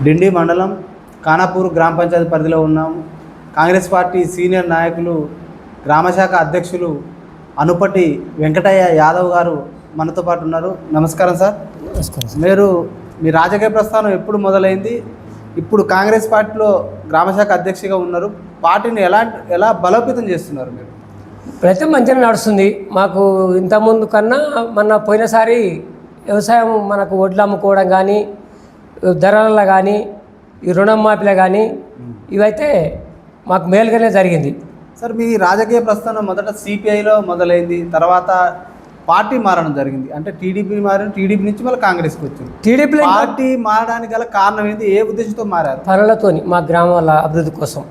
డిండి మండలం ఖానాపూర్ గ్రామ పంచాయతీ పరిధిలో ఉన్నాము. కాంగ్రెస్ పార్టీ సీనియర్ నాయకులు గ్రామశాఖ అధ్యక్షులు అనుపటి వెంకటయ్య యాదవ్ గారు మనతో పాటు ఉన్నారు. నమస్కారం సార్. నమస్కారం. మీరు మీ రాజకీయ ప్రస్థానం ఎప్పుడు మొదలైంది? ఇప్పుడు కాంగ్రెస్ పార్టీలో గ్రామశాఖ అధ్యక్షుగా ఉన్నారు. పార్టీని ఎలా బలోపేతం చేస్తున్నారు మీరు? ప్రయత్నం మంచిగా నడుస్తుంది. మాకు ఇంతకుముందు కన్నా మొన్న పోయినసారి వ్యవసాయం మనకు వడ్లు అమ్ముకోవడం కానీ, ధరలలో కానీ, ఈ రుణం మాఫీలో కానీ ఇవైతే మాకు మేలుగానే జరిగింది. సార్, మీ రాజకీయ ప్రస్థానం మొదట సిపిఐలో మొదలైంది, తర్వాత పార్టీ మారడం జరిగింది. అంటే టీడీపీ మారిన, టీడీపీ నుంచి మళ్ళీ కాంగ్రెస్కి వచ్చింది. టీడీపీ పార్టీ మారడానికి గల కారణం ఏంటి? ఏ ఉద్దేశంతో మారారు? పనులతోని మా గ్రామాల అభివృద్ధి కోసం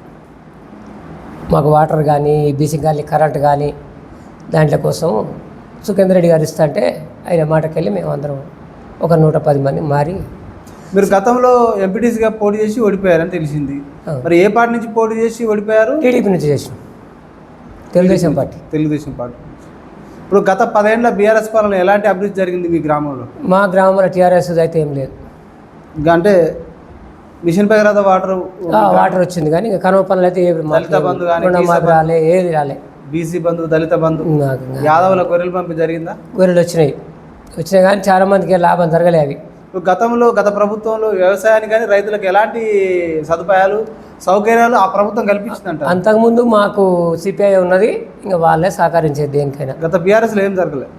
మాకు వాటర్ కానీ, బీసీ కానీ, కరెంట్ కానీ దాంట్లో కోసం సుఖేందర్ రెడ్డి గారు ఇస్తా అంటే ఆయన మాటకెళ్ళి మేము అందరం ఒక 110 మంది మారి. మీరు గతంలో ఎంపీటీసీగా పోటీ చేసి ఓడిపోయారని తెలిసింది. మరి ఏ పార్టీ నుంచి పోటీ చేసి ఓడిపోయారు? టీడీపీ నుంచి చేసినాం, తెలుగుదేశం పార్టీ. తెలుగుదేశం పార్టీ. ఇప్పుడు గత 10 ఏళ్ళ బీఆర్ఎస్ పాలన ఎలాంటి అభివృద్ధి జరిగింది మీ గ్రామంలో? మా గ్రామంలో టీఆర్ఎస్ అయితే ఏం లేదు. అంటే మిషన్ భగీరథ వాటర్ వచ్చింది కానీ ఇంకా కనుమ పనులు అయితే దళిత బంధు కానీ, రాలే, ఏది రాలే. బీసీ బంధు, దళిత బంధు, యాదవుల గొర్రెల పంపిణీ జరిగిందా? గొర్రెలు వచ్చినాయి కానీ చాలా మందికి లాభం జరగలే అవి. గత ప్రభుత్వంలో వ్యవసాయానికి కానీ రైతులకు ఎలాంటి సదుపాయాలు, సౌకర్యాలు ఆ ప్రభుత్వం కల్పించిందంట? అంతకుముందు మాకు సిపిఐ ఉన్నది, ఇంకా వాళ్ళే సహకరించేది దేనికైనా. గత బీఆర్ఎస్లో ఏం జరగలేదు.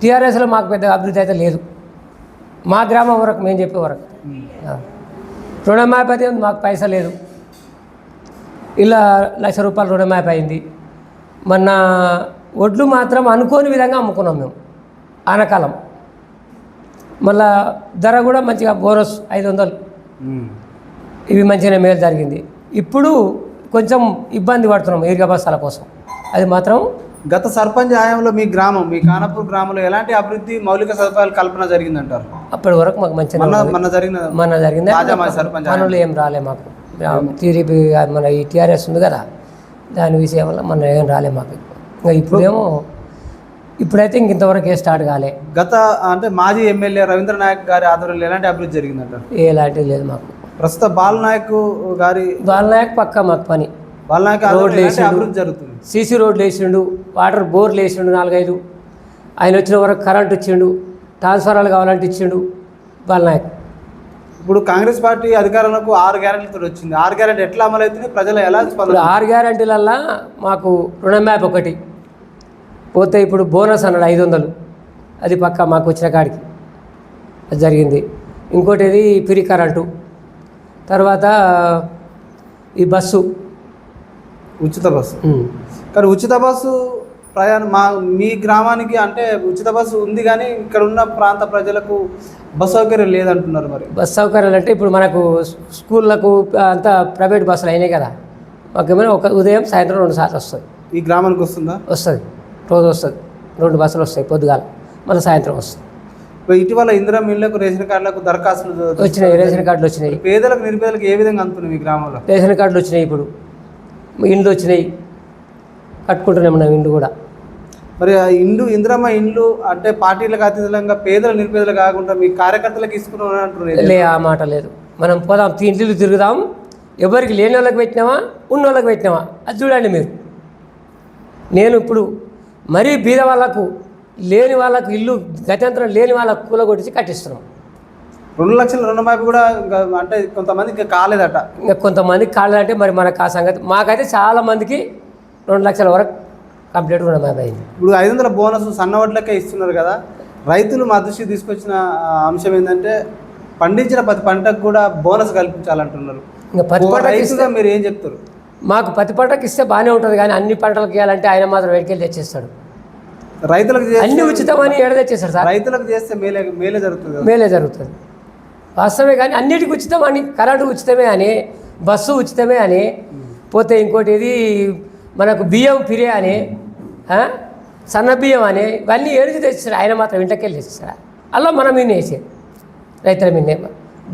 టీఆర్ఎస్లో మాకు పెద్ద అభివృద్ధి అయితే లేదు. మా గ్రామం వరకు మేము చెప్పే వరకు రుణమాఫీ అయితే మాకు పైసా లేదు. ఇలా ₹1,00,000 రుణమాఫీ అయింది. మొన్న వడ్లు మాత్రం అనుకోని విధంగా అమ్ముకున్నాం మేము ఆనకాలం. మళ్ళా ధర కూడా మంచిగా బోనస్ 500 ఇవి మంచిగానే మేలు జరిగింది. ఇప్పుడు కొంచెం ఇబ్బంది పడుతున్నాం ఈర్గా బస్తాల కోసం. అది మాత్రం గత సర్పంచ్ హయాంలో మీ గ్రామం, మీ ఖానాపూర్ గ్రామంలో ఎలాంటి అభివృద్ధి, మౌలిక సదుపాయాల కల్పన జరిగిందంటారు? అప్పటి వరకు మాకు మంచిగా మన జరిగింది. పనులు ఏం రాలే మాకు. టీడీపీ మన ఈ టీఆర్ఎస్ ఉంది కదా, దాని విషయం వల్ల మన ఏం రాలే మాకు. ఇంకా ఇప్పుడైతే ఇంతవరకు స్టార్ట్ కాలే. అంటే మాజీ ఎమ్మెల్యే రవీంద్ర నాయక్ గారి ఆధ్వర్యంలో ఎలాంటి అభివృద్ధి జరిగిందంటారు? ఎలాంటిది లేదు మాకు. ప్రస్తుత బాలనాయక్ పక్క మాకు పని. బాలనాయక్ రోడ్లు అభివృద్ధి జరుగుతుంది. సీసీ రోడ్లు వేసిండు, వాటర్ బోర్లు వేసిండు 4-5. ఆయన వచ్చిన వరకు కరెంట్ ఇచ్చిండు, ట్రాన్స్ఫారాలు కావాలంటే ఇచ్చిండు బాలనాయక్. ఇప్పుడు కాంగ్రెస్ పార్టీ అధికారంలోకి 6 గ్యారెంటీలతో వచ్చింది. 6 గ్యారెంటీ ఎట్లా అమలు అవుతుంది? ప్రజలు ఎలా ఇప్పుడు 6 గ్యారెంటీలల్లా మాకు రుణమాఫీ ఒకటి పోతే, ఇప్పుడు బోనస్ అన్నాడు 500, అది పక్క మాకు వచ్చిన కాడికి అది జరిగింది. ఇంకోటి ఇది ఫ్రీ కరెంటు, తర్వాత ఈ బస్సు, ఉచిత బస్సు. కానీ ఉచిత బస్సు ప్రయాణం మీ గ్రామానికి అంటే ఉచిత బస్సు ఉంది, కానీ ఇక్కడ ఉన్న ప్రాంత ప్రజలకు బస్ సౌకర్యం లేదంటున్నారు. మరి బస్ సౌకర్యాలు అంటే ఇప్పుడు మనకు స్కూళ్ళకు అంతా ప్రైవేట్ బస్సులు అయినాయి కదా, మాకేమైనా ఒక ఉదయం సాయంత్రం 2 సార్లు వస్తుంది. ఈ గ్రామానికి వస్తుందా? వస్తుంది, రోజు వస్తుంది. 2 బస్సులు వస్తాయి, పొద్దుగాల మళ్ళీ సాయంత్రం వస్తుంది. ఇటీవల ఇందిరా మిల్లులకు, రేషన్ కార్డులకు దరఖాస్తులు వచ్చినాయి. రేషన్ కార్డులు వచ్చినాయి. పేదలకు, నిరుపేదలకు ఏ విధంగా అందుతున్నాయి మీ గ్రామంలో? రేషన్ కార్డులు వచ్చినాయి, ఇప్పుడు ఇండ్లు వచ్చినాయి, కట్టుకుంటున్నాం మనం ఇండ్లు కూడా. మరి ఆ ఇందిరమ్మ ఇండ్లు అంటే పార్టీలకు అతీతంగా పేదలు, నిరుపేదలు కాకుండా మీ కార్యకర్తలకు ఇసుకున్నాను అంటున్నారు. ఆ మాట లేదు. మనం పోదాం, ఇండ్లు తిరుగుదాం, ఎవరికి లేని వాళ్ళకి పెట్టినామా, ఉన్న వాళ్ళకి పెట్టినామా అది చూడండి మీరు. నేను ఇప్పుడు మరీ బీద వాళ్ళకు, లేని వాళ్ళకు, ఇల్లు గత్యంతరం లేని వాళ్ళకు కూలగొట్టించి కట్టిస్తున్నాం. 2 లక్షల రుణమాఫీ కూడా అంటే కొంతమందికి ఇంకా కాలేదట. ఇంకా కొంతమందికి కాలేదంటే మరి మనకు ఆ సంగతి. మాకైతే చాలా మందికి 2 లక్షల వరకు కంప్లీట్ రుణమాఫీ అయింది. ఇప్పుడు 500 బోనస్ సన్నవడ్లకే ఇస్తున్నారు కదా. రైతులు మా దృష్టికి తీసుకొచ్చిన అంశం ఏంటంటే పండించిన ప్రతి పంటకు కూడా బోనస్ కల్పించాలంటున్నారు. ఇంకా రైతుగా మీరు ఏం చెప్తారు? మాకు ప్రతి పంటకు ఇస్తే బాగానే ఉంటుంది, కానీ అన్ని పంటలకు ఇవ్వాలంటే ఆయన మాత్రం వెనకెళ్ళి తెచ్చేస్తాడు. రైతులకు అన్ని ఉచితమని ఏడ తెచ్చేస్తాడు సార్. రైతులకు చేస్తే మేలే జరుగుతుంది. మేలే జరుగుతుంది వాస్తవమే, కానీ అన్నిటికీ ఉచితమని, కరెంటు ఉచితమే అని, బస్సు ఉచితమే అని, పోతే ఇంకోటి ఇది మనకు బియ్యం ఫిరే అని, సన్న బియ్యం అని, ఇవన్నీ ఏడికి తెచ్చేస్తాడు. ఆయన మాత్రం ఇంటకెళ్ళి తెచ్చేస్తాడు. అలా మనం మీనే వేసేది, రైతుల మీనే,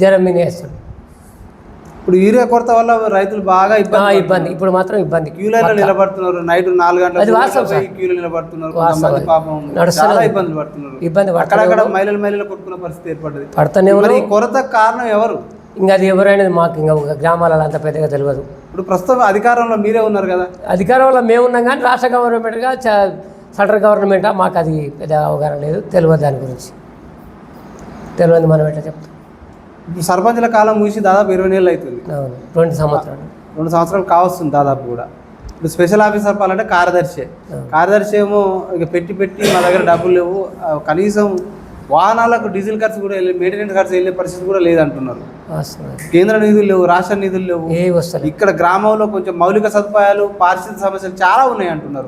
జనం మీనే వేస్తాడు. ఇప్పుడు యూరియా కొరత వల్ల రైతులు బాగా ఇబ్బంది. ఇప్పుడు మాత్రం ఇబ్బంది. క్యూలలో నిలబడుతున్నారు. నైట్ 4 గంటల క్యూలో నిలబడుతున్నారు. చాలా ఇబ్బందులు పడుతున్నారు. అక్కడక్కడ మహిళలు కొట్టుకున్న పరిస్థితి ఏర్పడ్డది. పడుతూనే మరి కొరత కారణం ఎవరు? ఇంకా అది ఎవరైనా మాకు ఇంకా గ్రామాలలో అంత పెద్దగా తెలియదు. ఇప్పుడు ప్రస్తుతం అధికారంలో మీరే ఉన్నారు కదా, అధికారంలో మేము ఉన్నాం కానీ రాష్ట్ర గవర్నమెంట్గా సెంట్రల్ గవర్నమెంటా మాకు అది పెద్ద అవగాహన లేదు, తెలియదు దాని గురించి. తెలియదు మనం ఎట్లా చెప్తాం. ఇప్పుడు సర్పంచుల కాలం ముగిసి దాదాపు 20 ఏళ్ళు అవుతుంది. అవును, 20 సంవత్సరాలు 2 సంవత్సరాలు కావస్తుంది దాదాపు కూడా. ఇప్పుడు స్పెషల్ ఆఫీసర్ పాలంటే కార్యదర్శి ఏమో ఇక పెట్టి మా దగ్గర డబ్బులు లేవు, కనీసం వాహనాలకు డీజిల్ ఖర్చు కూడా మెయింటెనెన్స్ ఖర్చు వెళ్ళే పరిస్థితి కూడా లేదంటున్నారు. కేంద్ర నిధులు లేవు, రాష్ట్ర నిధులు లేవు. ఇక్కడ గ్రామంలో కొంచెం మౌలిక సదుపాయాలు, పారిశుద్ధ్య సమస్యలు చాలా ఉన్నాయి అంటున్నారు.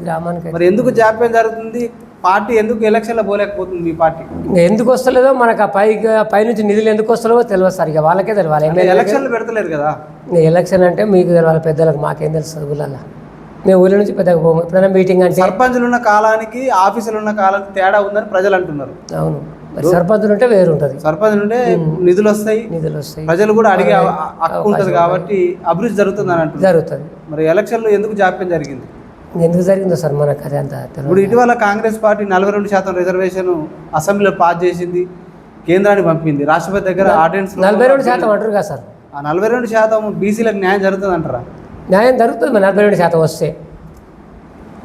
మరి ఎందుకు జాప్యం జరుగుతుంది? పార్టీ ఎందుకు ఎలక్షన్లో పోలేకపోతుంది? మీ పార్టీ ఎందుకు వస్తలేదో మనకు ఆ పైనుంచి నిధులు ఎందుకు వస్తలేవో తెలియదు సార్. ఇక వాళ్ళకే తెలియాలి. ఎలక్షన్లు పెడతలేరు కదా. ఎలక్షన్ అంటే మీకు తెలియాలి, పెద్దలకు మాకేం తెలుస్తుంది. ఊళ్ళల్లో మేము ఊళ్ళో నుంచి పెద్దగా పోము. ఎప్పుడైనా మీటింగ్ అంటే సర్పంచులు ఉన్న కాలానికి ఆఫీసులు ఉన్న కాలానికి తేడా ఉందని ప్రజలు అంటున్నారు. అవును, సర్పంచులు ఉంటే వేరు ఉంటుంది. సర్పంచులు ఉంటే నిధులు వస్తాయి, ప్రజలు కూడా అడిగే హక్కు ఉంటుంది కాబట్టి అభివృద్ధి జరుగుతుంది అని అంటున్నారు. జరుగుతుంది. మరి ఎలక్షన్లో ఎందుకు జాప్యం జరిగింది? ఎందుకు జరిగిందో సార్ మనకు అది అంత. ఇప్పుడు ఇటీవల కాంగ్రెస్ పార్టీ 42% రిజర్వేషన్ అసెంబ్లీలో పాస్ చేసింది, కేంద్రానికి పంపింది. రాష్ట్రపతి దగ్గర ఆర్డినెన్స్ 42% అంటారు కదా సార్. ఆ 42% బీసీలకు న్యాయం జరుగుతుంది అంటారా? న్యాయం జరుగుతుంది. 42% వస్తే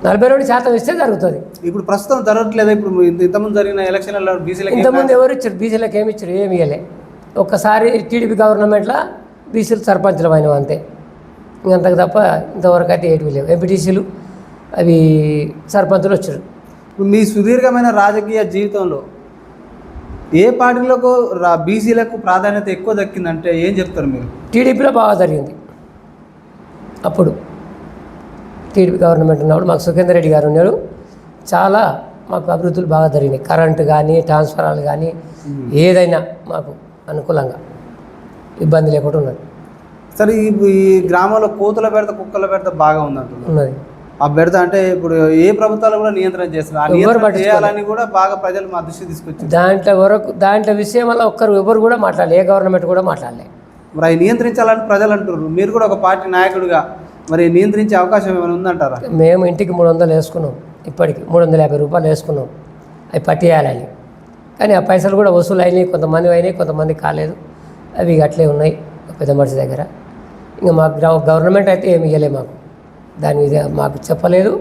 42% ఇస్తే జరుగుతుంది. ఇప్పుడు ప్రస్తుతం జరగట్లేదు. ఇప్పుడు ఇంతకుముందు జరిగిన ఎలక్షన్లలో బీసీలకు ఇంతకుముందు ఎవరు ఇచ్చారు? బీసీలకు ఏమి ఇచ్చారు? ఏమి ఇవ్వలే. ఒక్కసారి టీడీపీ గవర్నమెంట్లో బీసీలు సర్పంచులు అయినవి అంతే. ఇంకంతకు తప్ప ఇంతవరకు అయితే ఏటివి లేవు. ఎంపీటీసీలు అవి సర్పంచులు వచ్చారు. మీ సుదీర్ఘమైన రాజకీయ జీవితంలో ఏ పార్టీలకు బీసీలకు ప్రాధాన్యత ఎక్కువ దక్కిందంటే ఏం చెప్తారు మీరు? టీడీపీలో బాగా జరిగింది. అప్పుడు టీడీపీ గవర్నమెంట్ ఉన్నప్పుడు మాకు సుఖేందర్ రెడ్డి గారు ఉన్నారు. చాలా మాకు అభివృద్ధులు బాగా జరిగినాయి. కరెంటు కానీ, ట్రాన్స్ఫరాలు కానీ, ఏదైనా మాకు అనుకూలంగా ఇబ్బంది లేకుండా ఉన్నది. సరే, ఈ గ్రామంలో కోతుల బెడత, కుక్కల బెడత బాగా ఉందంటున్నారు. ఉన్నది. ఆ బెడత అంటే ఇప్పుడు ఏ ప్రభుత్వాలు కూడా నియంత్రణ చేస్తున్నారు, చేయాలని కూడా బాగా ప్రజలు మా దృష్టి తీసుకొచ్చి దాంట్లో విషయం వల్ల ఎవరు కూడా మాట్లాడలే, ఏ గవర్నమెంట్ కూడా మాట్లాడలే. మరి అవి నియంత్రించాలని ప్రజలు అంటున్నారు. మీరు కూడా ఒక పార్టీ నాయకుడిగా మరి నియంత్రించే అవకాశం ఏమైనా ఉందంటారా? మేము ఇంటికి 300 వేసుకున్నాం, ఇప్పటికి 350 రూపాయలు వేసుకున్నాం అవి పట్టేయాలని. కానీ ఆ పైసలు కూడా వసూలు అయినాయి, కొంతమంది అయినాయి, కొంతమంది కాలేదు. అవి అట్లే ఉన్నాయి పెద్ద మనిషి దగ్గర. ఇంకా మాకు గవర్నమెంట్ అయితే ఏమి ఇవ్వలే మాకు, దాని మీద మాకు చెప్పలేదు.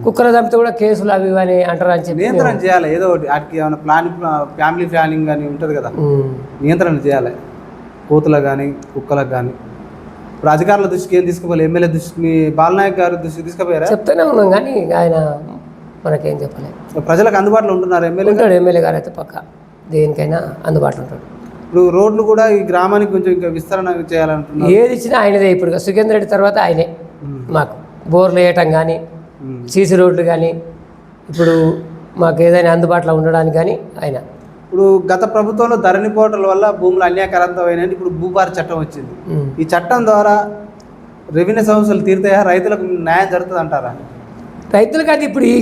కుక్కల చంపితే కూడా కేసులు అవి అని అంటారు అని చెప్పి నియంత్రణ చేయాలి. ఏదో ఒకటి వాటికి ఏమైనా ఫ్యామిలీ ప్లానింగ్ కానీ ఉంటుంది కదా, నియంత్రణ చేయాలి. కోతులకు కానీ కుక్కలకు కానీ. ఇప్పుడు అధికారుల దృష్టికి ఏం తీసుకుపోవాలి? ఎమ్మెల్యే దృష్టికి, మీ బాలనాయక్ గారి దృష్టికి తీసుకుపోయారా? చెప్తూనే ఉన్నాం కానీ ఆయన మనకేం చెప్పలేదు. ప్రజలకు అందుబాటులో ఉంటున్నారు ఎమ్మెల్యే గారు అయితే పక్క దేనికైనా అందుబాటులో ఉంటాడు. ఇప్పుడు రోడ్లు కూడా ఈ గ్రామానికి కొంచెం ఇంకా విస్తరణ చేయాలంటున్నారు. ఏది ఇచ్చినా ఆయనదే. ఇప్పుడు సుఖేందర్ రెడ్డి తర్వాత ఆయనే మాకు బోర్లు వేయటం కానీ, సీసీ రోడ్లు కానీ, ఇప్పుడు మాకు ఏదైనా అందుబాటులో ఉండడానికి కానీ ఆయన. ఇప్పుడు గత ప్రభుత్వంలో ధరణి పోర్టల్ వల్ల భూములు అన్యాయకరంతమైనవి. ఇప్పుడు భూభార చట్టం వచ్చింది. ఈ చట్టం ద్వారా రెవెన్యూ సమస్యలు తీరుతాయా? రైతులకు న్యాయం జరుగుతుంది అంటారా? రైతులకు అది ఇప్పుడు ఈ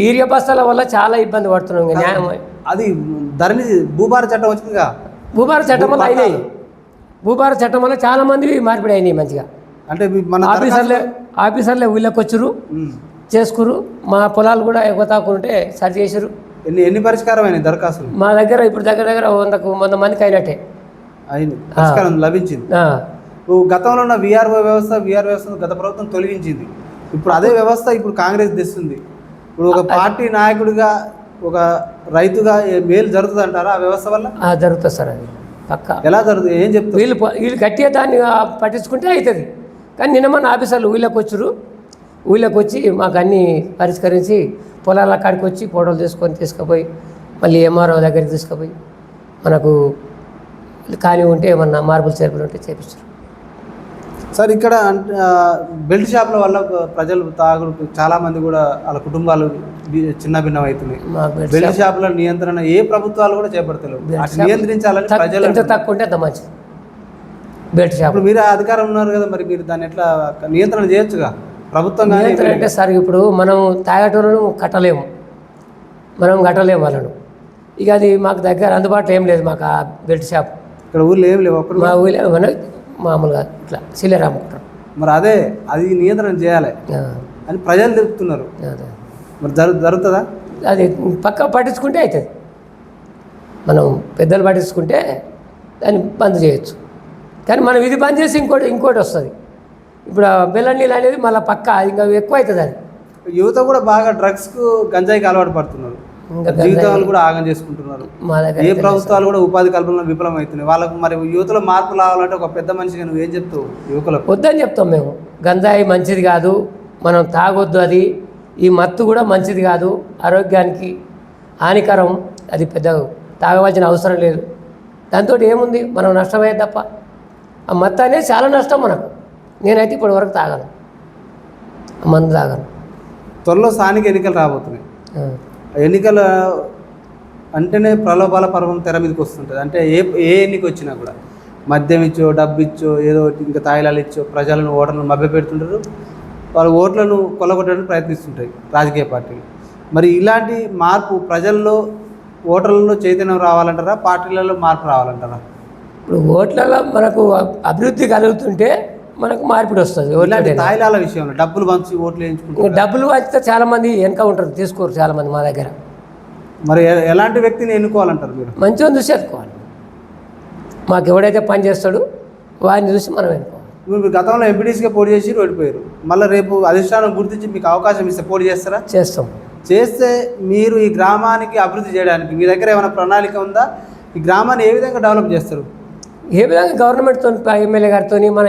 యూరియా బస్తాల వల్ల చాలా ఇబ్బంది పడుతున్నాం. న్యాయం అది ధరణి భూభార చట్టం వచ్చిందిగా. భూభార చట్టం వల్ల అయినాయి. భూభార చట్టం వల్ల చాలా మంది మార్పిడి అయినాయి మంచిగా. అంటే మన ఆఫీసర్లే వీళ్ళకి వచ్చారు, చేసుకురు. మా పొలాలు కూడా ఎగతాకుంటే సరి చేసారు. ఎన్ని పరిష్కారం అయినాయి దరఖాస్తులు? మా దగ్గర ఇప్పుడు దగ్గర 100 మందికి అయినట్టే అయింది, పరిష్కారం లభించింది. గతంలో ఉన్న విఆర్ఓ వ్యవస్థను గత ప్రభుత్వం తొలగించింది. ఇప్పుడు అదే వ్యవస్థ ఇప్పుడు కాంగ్రెస్ తెస్తుంది. ఇప్పుడు ఒక పార్టీ నాయకుడిగా, ఒక రైతుగా మేలు జరుగుతుంది అంటారా ఆ వ్యవస్థ వల్ల? జరుగుతుంది సార్. అది పక్క. ఎలా జరుగుతుంది? ఏం చెప్తారు? వీళ్ళు గట్టిగా దాన్ని పట్టించుకుంటే అవుతుంది. కానీ నిన్న మన ఆఫీసర్లు వీళ్ళకి వచ్చారు. వీళ్ళకి వచ్చి మాకు అన్నీ పరిష్కరించి పొలాల కాడికి వచ్చి ఫోటోలు తీసుకుపోయి మళ్ళీ ఎంఆర్ఓ దగ్గరికి తీసుకుపోయి మనకు కానీ ఉంటే ఏమన్నా మార్పులు చేర్పులు ఉంటే చేపిస్తారు. సార్, ఇక్కడ బెల్ట్ షాపుల వల్ల ప్రజలు తాగుడు చాలామంది కూడా వాళ్ళ కుటుంబాలు చిన్న భిన్నం అవుతున్నాయి. బెల్ట్ షాపుల నియంత్రణ ఏ ప్రభుత్వాలు కూడా చేపడతలేవు. నియంత్రించాలని ప్రజలు ఎంత తక్కువ ఉంటే అంత మంచిది. బెల్ట్ షాప్ మీరు అధికారం ఉన్నారు కదా, మరి మీరు దాన్ని ఎట్లా నియంత్రణ చేయొచ్చుగా ప్రభుత్వం? అంటే సార్ ఇప్పుడు మనం తాగేటోళ్ళను కట్టలేము వాళ్ళను. ఇక అది మాకు దగ్గర అందుబాటులో ఏం లేదు మాకు ఆ బెల్ట్ షాప్. ఇక్కడ ఊళ్ళో ఏం లేవు. మా ఊళ్ళో మన మామూలుగా ఇట్లా సిల్లర్ అమ్ముకుంటారు. మరి అది నియంత్రణ చేయాలి అని ప్రజలు చెప్తున్నారు. మరి జరుగుతుందా? అది పక్క పట్టించుకుంటే అవుతుంది. మనం పెద్దలు పట్టించుకుంటే దాన్ని బంద్ చేయొచ్చు. కానీ మనం ఇది బంద్ చేసి ఇంకోటి వస్తుంది. ఇప్పుడు బెల్లం నీళ్ళు అనేది మళ్ళీ పక్క ఇంకా ఎక్కువ అవుతుంది అది. యువత కూడా బాగా డ్రగ్స్కు గంజాయికి అలవాటు పడుతున్నారు, జీవితాలు కూడా ఆగం చేసుకుంటున్నారు. మా దగ్గర ఏ ప్రభుత్వాలు కూడా ఉపాధి కల్పనలో విఫలం అవుతున్నాయి. వాళ్ళకు మరి యువతలో మార్పు రావాలంటే ఒక పెద్ద మనిషిగా నువ్వు ఏం చెప్తావు యువకులకు? వద్దని చెప్తాం మేము. గంజాయి మంచిది కాదు, మనం తాగొద్దు, అది ఈ మత్తు కూడా మంచిది కాదు, ఆరోగ్యానికి హానికరం, అది పెద్ద తాగవలసిన అవసరం లేదు. దాంతో ఏముంది, మనం నష్టమయ్యేది తప్ప. ఆ మత్తు అనేది చాలా నష్టం మనకు. నేనైతే ఇప్పటి వరకు తాగను, మందు తాగను. త్వరలో స్థానిక ఎన్నికలు రాబోతున్నాయి. ఎన్నికల అంటేనే ప్రలోభాల పర్వం తెర మీదకి వస్తుంటుంది. అంటే ఏ ఎన్నిక వచ్చినా కూడా మద్యం ఇచ్చో, డబ్బు ఇచ్చో, ఏదో ఇంకా తాయిలాలు ఇచ్చో ప్రజలను ఓటర్లను మభ్యపెడుతుంటారు. వాళ్ళ ఓట్లను కొల్లగొట్టడానికి ప్రయత్నిస్తుంటాయి రాజకీయ పార్టీలు. మరి ఇలాంటి మార్పు ప్రజల్లో, ఓటర్లలో చైతన్యం రావాలంటారా, పార్టీలలో మార్పు రావాలంటారా? ఇప్పుడు ఓట్లలో మనకు అభివృద్ధి కలుగుతుంటే మనకు మార్పిడి వస్తుంది. ఇలాంటి తాయిలాల విషయంలో డబ్బులు పంచి ఓట్లు వేయించుకుంటారు. డబ్బులు పంచితే చాలామంది వెనక ఉంటారు, తీసుకోరు చాలామంది మా దగ్గర. మరి ఎలాంటి వ్యక్తిని ఎన్నుకోవాలంటారు మీరు? మంచిగా చూసి ఎన్నుకోవాలి. మాకు ఎవడైతే పని చేస్తాడో వాడిని చూసి మనం ఎన్నుకోవాలి. మీరు గతంలో ఎంపీటీసీగా పోటీ చేసి ఓడిపోయారు. మళ్ళీ రేపు అధిష్టానం గుర్తించి మీకు అవకాశం ఇస్తే పోటీ చేస్తారా? చేస్తాం. చేస్తే మీరు ఈ గ్రామానికి అభివృద్ధి చేయడానికి మీ దగ్గర ఏమైనా ప్రణాళిక ఉందా? ఈ గ్రామాన్ని ఏ విధంగా డెవలప్ చేస్తారు? ఏ విధంగా గవర్నమెంట్తో, ఎమ్మెల్యే గారితో, మన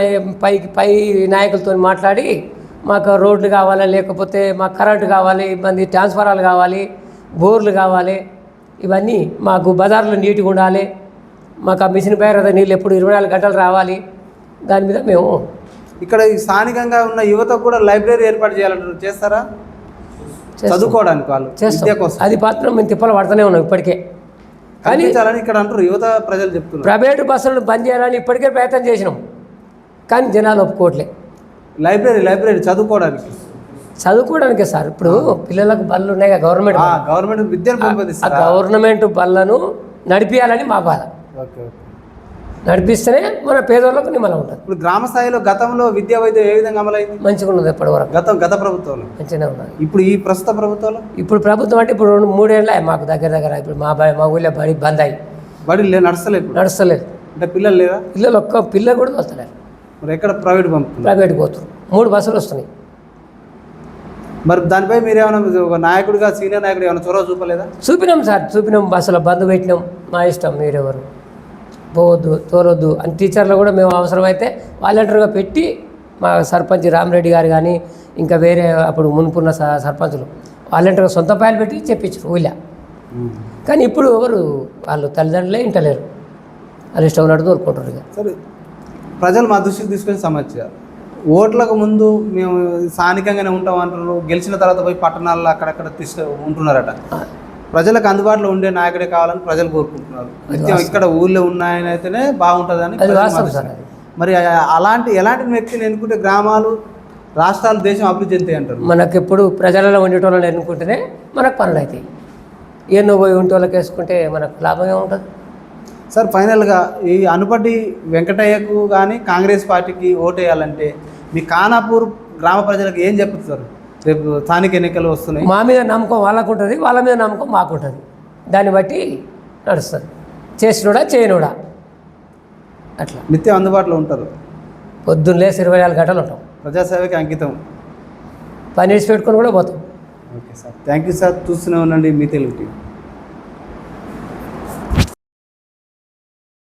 పై నాయకులతో మాట్లాడి మాకు రోడ్లు కావాలి, లేకపోతే మాకు కరెంటు కావాలి, ఇబ్బంది ట్రాన్స్ఫారాలు కావాలి, బోర్లు కావాలి, ఇవన్నీ మాకు బజార్లు నీట్గా ఉండాలి, మాకు ఆ మిషన్ పేరు నీళ్ళు ఎప్పుడు 24 గంటలు రావాలి. దాని మీద మేము ఇక్కడ ఈ స్థానికంగా ఉన్న యువతకు కూడా లైబ్రరీ ఏర్పాటు చేయాలంటారు. చేస్తారా? చదువుకోవడానికి వాళ్ళు విద్య కోసం. అది మాత్రం మేము తిప్పలు పడుతూనే ఉన్నాం ఇప్పటికే. కానీ ఇక్కడ అంటారు యువత ప్రజలు చెప్తున్నారు. ప్రైవేటు బస్సులను బంద్ చేయాలని ఇప్పటికే ప్రయత్నం చేసినాం, కానీ జనాలు ఒప్పుకోవట్లే. Library చదువుకోవడానికే sir. ఇప్పుడు పిల్లలకు బళ్ళు ఉన్నాయి కదా, గవర్నమెంట్ విద్యను పెంపొందిస్తారు. గవర్నమెంట్ బళ్ళను నడిపించాలని మా బాధ. నడిపిస్తేనే మన పేదోళ్ళకు నిమ్మలం ఉంటుంది. ఇప్పుడు గ్రామ స్థాయిలో గతంలో విద్యా వైద్యం ఏ విధంగా అమలైంది? మంచిగా ఉన్నది ఇప్పటి వరకు. గత ప్రభుత్వంలో మంచిగానే ఉన్నది. ఇప్పుడు ఈ ప్రస్తుత ప్రభుత్వంలో, ఇప్పుడు ప్రభుత్వం అంటే ఇప్పుడు 2-3 ఏళ్ళ మాకు దగ్గర ఇప్పుడు మా ఊళ్ళో బడి బంద్ అయ్యి నడుస్తలేదు. అంటే పిల్లలు లేరా? పిల్లలు కూడా వస్తలేరు. మరి ఎక్కడ ప్రైవేట్ పోతున్నారు. 3 బస్సులు వస్తున్నాయి. మరి దానిపై మీరు ఏమైనా ఒక నాయకుడిగా, సీనియర్ నాయకుడు ఏమైనా చొరవ చూపలేదా? చూపినాం సార్, బస్సులో బంద్ పెట్టినాం. మా ఇష్టం, మీరెవరు పోవద్దు, తోలొద్దు అని టీచర్లు కూడా మేము అవసరమైతే వాలంటీర్గా పెట్టి, మా సర్పంచ్ రామరెడ్డి గారు కానీ ఇంకా వేరే అప్పుడు మునుపున్న సర్పంచులు వాలంటీర్గా సొంత పాయలు పెట్టి చెప్పించారు ఊళ్ళో. కానీ ఇప్పుడు ఎవరు వాళ్ళు తల్లిదండ్రులే ఇంటలేరు, వాళ్ళు ఇష్టం ఉన్నట్టు తోలుకుంటారు. ఇక సరే, ప్రజలు మా దృష్టికి తీసుకునే సమస్య, ఓట్లకు ముందు మేము స్థానికంగానే ఉంటాం అంటున్నారు, గెలిచిన తర్వాత పోయి పట్టణాల్లో అక్కడక్కడ ఉంటున్నారట. ప్రజలకు అందుబాటులో ఉండే నాయకుడే కావాలని ప్రజలు కోరుకుంటున్నారు. నిత్యం ఇక్కడ ఊళ్ళో ఉన్నాయనైతేనే బాగుంటుందని. మరి ఎలాంటి వ్యక్తిని ఎన్నుకుంటే గ్రామాలు, రాష్ట్రాలు, దేశం అభివృద్ధి చెందుతాయి అంటారు? మనకు ఎప్పుడు ప్రజలలో ఉండేటోళ్ళని ఎన్నుకుంటేనే మనకు పనులు అవుతాయి. ఎన్నో పోయి ఉంటే వాళ్ళకి వేసుకుంటే మనకు లాభమే ఉంటుంది. సార్, ఫైనల్గా ఈ అనుపటి వెంకటయ్యకు కానీ కాంగ్రెస్ పార్టీకి ఓటు వేయాలంటే మీ ఖానాపూర్ గ్రామ ప్రజలకు ఏం చెప్తారు? రేపు స్థానిక ఎన్నికలు వస్తున్నాయి. మా మీద నమ్మకం వాళ్ళకు ఉంటుంది, వాళ్ళ మీద నమ్మకం మాకు ఉంటుంది. దాన్ని బట్టి నడుస్తుంది. చేసినోడా చేయనోడా అట్లా నిత్యం అందుబాటులో ఉంటారు. పొద్దున్న లేసి 24 గంటలు ఉంటాం. ప్రజాసేవకి అంకితం. పని వేసి పెట్టుకొని కూడా పోతాం. Okay sir, thank you sir. చూస్తూనే ఉండండి మీ తెలుగు టీవీ.